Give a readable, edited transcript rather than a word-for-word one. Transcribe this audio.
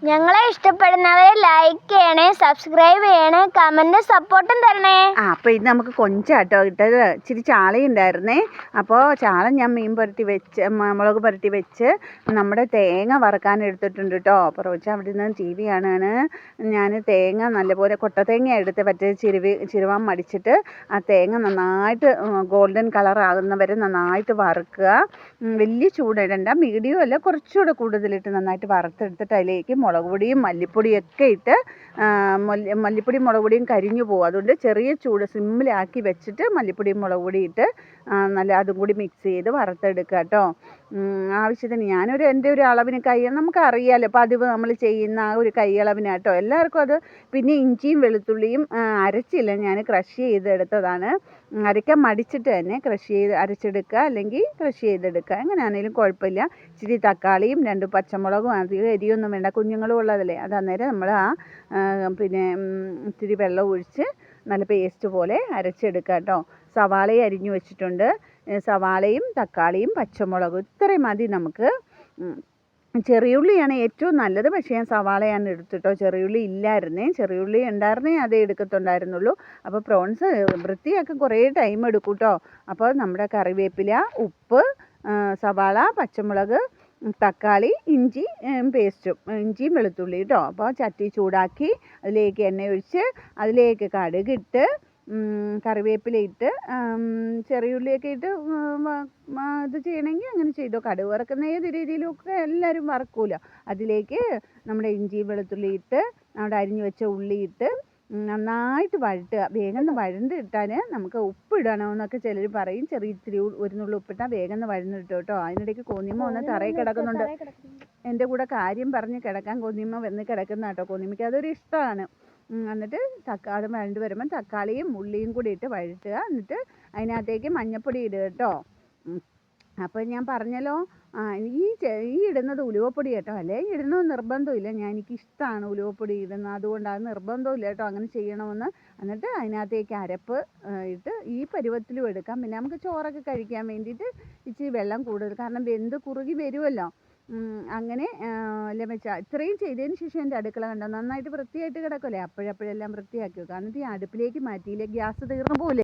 ഞങ്ങളെ ഇഷ്ടപ്പെടുന്നവരെ ലൈക്ക് ചെയ്യണേ, സബ്സ്ക്രൈബ് ചെയ്യണേ, കമന്റ് സപ്പോർട്ടും തരണേ. അപ്പോൾ ഇത് നമുക്ക് കൊഞ്ചാട്ടോ ഇട്ടത്. ഇച്ചിരി ചാളയുണ്ടായിരുന്നേ. അപ്പോൾ ചാള ഞാൻ മീൻ പുരട്ടി വെച്ച് മുളക് പുരട്ടി വെച്ച് നമ്മുടെ തേങ്ങ വറുക്കാൻ എടുത്തിട്ടുണ്ട് കേട്ടോ. അപ്പോൾ റോച്ച അവിടെ നിന്ന് ടി വി കാണുകയാണ്. ഞാൻ തേങ്ങ നല്ലപോലെ കൊട്ടത്തേങ്ങ എടുത്ത് പറ്റേ ചിരുവാൻ മടിച്ചിട്ട് ആ തേങ്ങ നന്നായിട്ട് ഗോൾഡൻ കളർ ആകുന്നവരെ നന്നായിട്ട് വറുക്കുക. വലിയ ചൂടിടണ്ട, മീഡിയം അല്ല, കുറച്ചുകൂടെ കൂടുതലിട്ട് നന്നായിട്ട് വറുത്തെടുത്തിട്ട് അതിലേക്ക് മുളക് പൊടിയും മല്ലിപ്പൊടിയൊക്കെ ഇട്ട് മല്ലിപ്പൊടിയും മുളക് പൊടിയും കരിഞ്ഞു പോകും. അതുകൊണ്ട് ചെറിയ ചൂട് സിമ്മിലാക്കി വെച്ചിട്ട് മല്ലിപ്പൊടിയും മുളക് പൊടി ഇട്ട് നല്ല അതും കൂടി മിക്സ് ചെയ്ത് വറുത്തെടുക്കുക കേട്ടോ. ആവശ്യത്തിന് എൻ്റെ ഒരു അളവിന് നമുക്കറിയാമല്ലോ പതിവ് നമ്മൾ ചെയ്യുന്ന ആ ഒരു കൈയളവിനാട്ടോ എല്ലാവർക്കും അത്. പിന്നെ ഇഞ്ചിയും വെളുത്തുള്ളിയും അരച്ചില്ല, ഞാൻ ക്രഷ് ചെയ്തെടുത്തതാണ്. അരയ്ക്കാൻ മടിച്ചിട്ട് തന്നെ അരച്ചെടുക്കുക, അല്ലെങ്കിൽ ക്രഷ് ചെയ്തെടുക്കുക, എങ്ങനെയാണെങ്കിലും കുഴപ്പമില്ല. ഇച്ചിരി തക്കാളിയും 2 പച്ചമുളകും, അധികം എരിയൊന്നും വേണ്ട, കുഞ്ഞുങ്ങളും ഉള്ളതല്ലേ. അത് അന്നേരം നമ്മൾ പിന്നെ ഇത്തിരി വെള്ളം ഒഴിച്ച് നല്ല പേസ്റ്റ് പോലെ അരച്ചെടുക്കുക കേട്ടോ. സവാളയും അരിഞ്ഞു വെച്ചിട്ടുണ്ട്. സവാളയും തക്കാളിയും പച്ചമുളകും ഇത്രയും മതി നമുക്ക്. ചെറിയുള്ളിയാണ് ഏറ്റവും നല്ലത്, പക്ഷേ ഞാൻ സവാളയാണ് എടുത്തിട്ടോ. ചെറിയുള്ളി ഇല്ലായിരുന്നേ, ചെറിയുള്ളി ഉണ്ടായിരുന്നേ അതേ എടുക്കത്തുണ്ടായിരുന്നുള്ളൂ. അപ്പോൾ പ്രോൺസ് വൃത്തിയാക്കാൻ കുറേ ടൈം എടുക്കും കേട്ടോ. അപ്പോൾ നമ്മുടെ കറിവേപ്പില, ഉപ്പ്, സവാള, പച്ചമുളക്, തക്കാളി, ഇഞ്ചിയും വെളുത്തുള്ളി കേട്ടോ. അപ്പോൾ ചട്ടി ചൂടാക്കി അതിലേക്ക് എണ്ണ ഒഴിച്ച് അതിലേക്ക് കടുകിട്ട് കറിവേപ്പില ഇട്ട് ചെറിയുള്ളിയൊക്കെ ഇട്ട് ഇത് ചെയ്യണമെങ്കിൽ അങ്ങനെ ചെയ്തോ. കടുക് വറക്കുന്ന ഏത് രീതിയിലൊക്കെ എല്ലാവരും വറക്കുമല്ലോ. അതിലേക്ക് നമ്മുടെ ഇഞ്ചി വെളുത്തുള്ളി ഇട്ട് നമ്മുടെ അരിഞ്ഞു വെച്ച ഉള്ളി ഇട്ട് നന്നായിട്ട് വഴറ്റുക. വേഗം വഴണ്ടിട്ടാൽ നമുക്ക് ഉപ്പിടണമെന്നൊക്കെ ചിലർ പറയും. ഇത്തിരി ഒരു നുള്ളി ഉപ്പിട്ടാൽ വേഗം വഴന്നിട്ട് കേട്ടോ. അതിനിടയ്ക്ക് കോന്നിയമ്മ ഒന്ന് തറയിൽ കിടക്കുന്നുണ്ട്. എൻ്റെ കൂടെ കാര്യം പറഞ്ഞ് കിടക്കാൻ കോന്നിയമ്മ വന്ന് കിടക്കുന്ന കേട്ടോ. കോന്നിയമ്മയ്ക്ക് അതൊരു ഇഷ്ടമാണ്. എന്നിട്ട് അത് വഴണ്ട് വരുമ്പം തക്കാളിയും ഉള്ളിയും കൂടി ഇട്ട് വഴറ്റുക. എന്നിട്ട് അതിനകത്തേക്ക് മഞ്ഞൾപ്പൊടി ഇടുക കേട്ടോ. അപ്പോൾ ഞാൻ പറഞ്ഞല്ലോ, ഈ ഇടുന്നത് ഉലുവപ്പൊടി കേട്ടോ. അല്ലേ ഇടുന്നത് നിർബന്ധമില്ല, എനിക്കിഷ്ടമാണ് ഉലുവപ്പൊടി ഇടുന്നത്, അതുകൊണ്ട് അത് നിർബന്ധമില്ല കേട്ടോ അങ്ങനെ ചെയ്യണമെന്ന്. എന്നിട്ട് അതിനകത്തേക്ക് അരപ്പ് ഇട്ട് ഈ പരുവത്തിലും എടുക്കാം. പിന്നെ നമുക്ക് ചോറൊക്കെ കഴിക്കാൻ വേണ്ടിയിട്ട് ഇച്ചിരി വെള്ളം കൂടുതൽ, കാരണം വെന്ത് കുറുകി വരുമല്ലോ. അങ്ങനെ എല്ലാം വെച്ചാൽ ഇത്രയും ചെയ്തതിന് ശേഷം എൻ്റെ അടുക്കള കണ്ടോ നന്നായിട്ട് വൃത്തിയായിട്ട് കിടക്കുമല്ലേ. അപ്പോഴെല്ലാം വൃത്തിയാക്കി വെക്കുക. എന്നിട്ട് ഈ അടുപ്പിലേക്ക് മാറ്റിയില്ലേ ഗ്യാസ് തീർന്നു പോകില്ലേ.